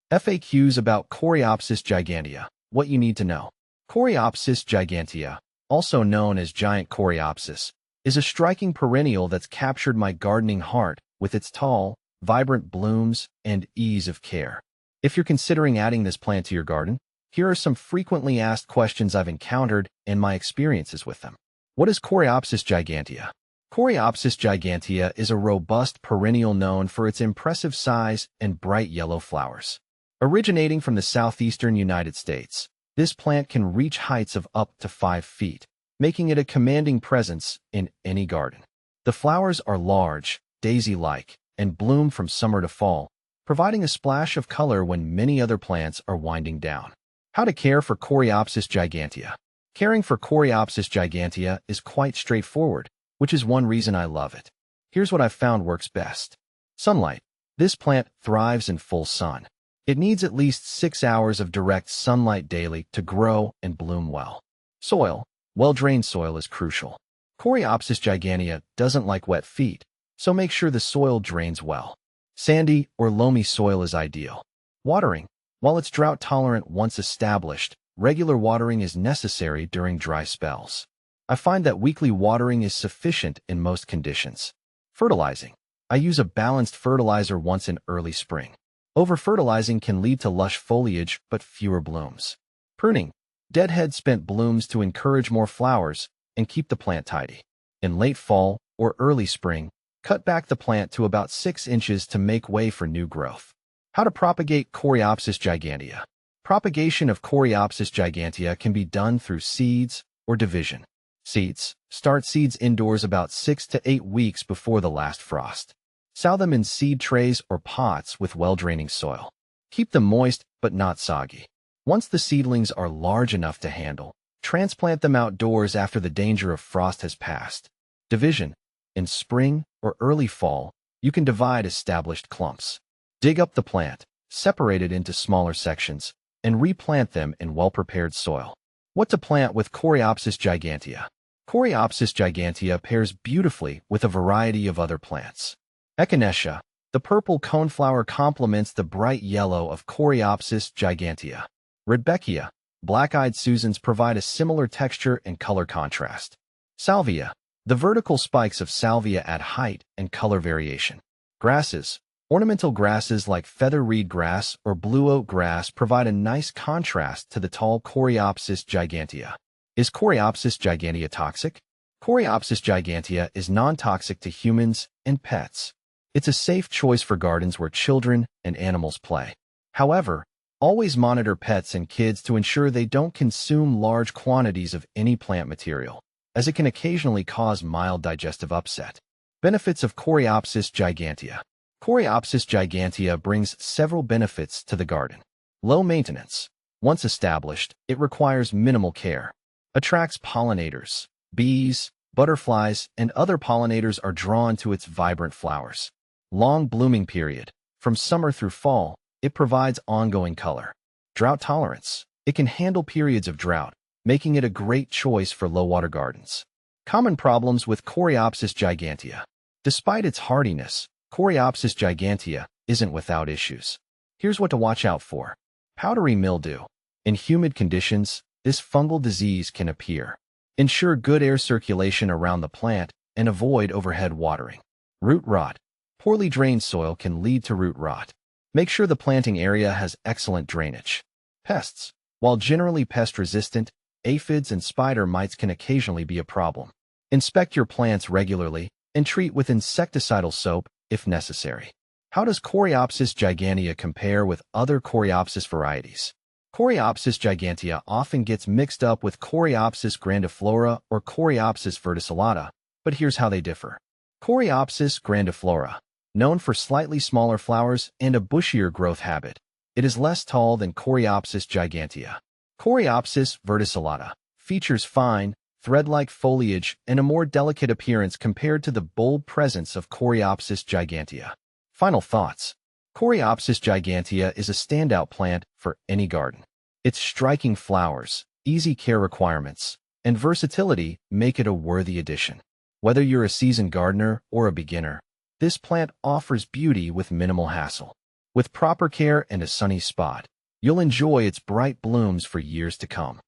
FAQs about Coreopsis gigantea. What you need to know. Coreopsis gigantea, also known as giant Coreopsis, is a striking perennial that's captured my gardening heart with its tall, vibrant blooms and ease of care. If you're considering adding this plant to your garden, here are some frequently asked questions I've encountered and my experiences with them. What is Coreopsis gigantea? Coreopsis gigantea is a robust perennial known for its impressive size and bright yellow flowers. Originating from the southeastern United States, this plant can reach heights of up to 5 feet, making it a commanding presence in any garden. The flowers are large, daisy-like, and bloom from summer to fall, providing a splash of color when many other plants are winding down. How to care for Coreopsis gigantea. Caring for Coreopsis gigantea is quite straightforward, which is one reason I love it. Here's what I've found works best. Sunlight. This plant thrives in full sun. It needs at least 6 hours of direct sunlight daily to grow and bloom well. Soil. Well-drained soil is crucial. Coreopsis gigantea doesn't like wet feet, so make sure the soil drains well. Sandy or loamy soil is ideal. Watering. While it's drought-tolerant once established, regular watering is necessary during dry spells. I find that weekly watering is sufficient in most conditions. Fertilizing. I use a balanced fertilizer once in early spring. Over-fertilizing can lead to lush foliage but fewer blooms. Pruning. Deadhead spent blooms to encourage more flowers and keep the plant tidy. In late fall or early spring, cut back the plant to about 6 inches to make way for new growth. How to propagate Coreopsis gigantea. Propagation of Coreopsis gigantea can be done through seeds or division. Seeds. Start seeds indoors about 6 to 8 weeks before the last frost. Sow them in seed trays or pots with well-draining soil. Keep them moist but not soggy. Once the seedlings are large enough to handle, transplant them outdoors after the danger of frost has passed. Division. In spring or early fall, you can divide established clumps. Dig up the plant, separate it into smaller sections, and replant them in well-prepared soil. What to plant with Coreopsis gigantea? Coreopsis gigantea pairs beautifully with a variety of other plants. Echinacea. The purple coneflower complements the bright yellow of Coreopsis gigantea. Rudbeckia. Black-eyed Susans provide a similar texture and color contrast. Salvia. The vertical spikes of salvia add height and color variation. Grasses. Ornamental grasses like feather reed grass or blue oak grass provide a nice contrast to the tall Coreopsis gigantea. Is Coreopsis gigantea toxic? Coreopsis gigantea is non-toxic to humans and pets. It's a safe choice for gardens where children and animals play. However, always monitor pets and kids to ensure they don't consume large quantities of any plant material, as it can occasionally cause mild digestive upset. Benefits of Coreopsis gigantea. Coreopsis gigantea brings several benefits to the garden. Low maintenance. Once established, it requires minimal care. Attracts pollinators. Bees, butterflies, and other pollinators are drawn to its vibrant flowers. Long blooming period. From summer through fall, it provides ongoing color. Drought tolerance. It can handle periods of drought, making it a great choice for low-water gardens. Common problems with Coreopsis gigantea. Despite its hardiness, Coreopsis gigantea isn't without issues. Here's what to watch out for. Powdery mildew. In humid conditions, this fungal disease can appear. Ensure good air circulation around the plant and avoid overhead watering. Root rot. Poorly drained soil can lead to root rot. Make sure the planting area has excellent drainage. Pests. While generally pest-resistant, aphids and spider mites can occasionally be a problem. Inspect your plants regularly and treat with insecticidal soap if necessary. How does Coreopsis gigantea compare with other Coreopsis varieties? Coreopsis gigantea often gets mixed up with Coreopsis grandiflora or Coreopsis verticillata, but here's how they differ. Coreopsis grandiflora. Known for slightly smaller flowers and a bushier growth habit. It is less tall than Coreopsis gigantea. Coreopsis verticillata features fine, thread-like foliage and a more delicate appearance compared to the bold presence of Coreopsis gigantea. Final thoughts. Coreopsis gigantea is a standout plant for any garden. Its striking flowers, easy care requirements, and versatility make it a worthy addition. Whether you're a seasoned gardener or a beginner, this plant offers beauty with minimal hassle. With proper care and a sunny spot, you'll enjoy its bright blooms for years to come.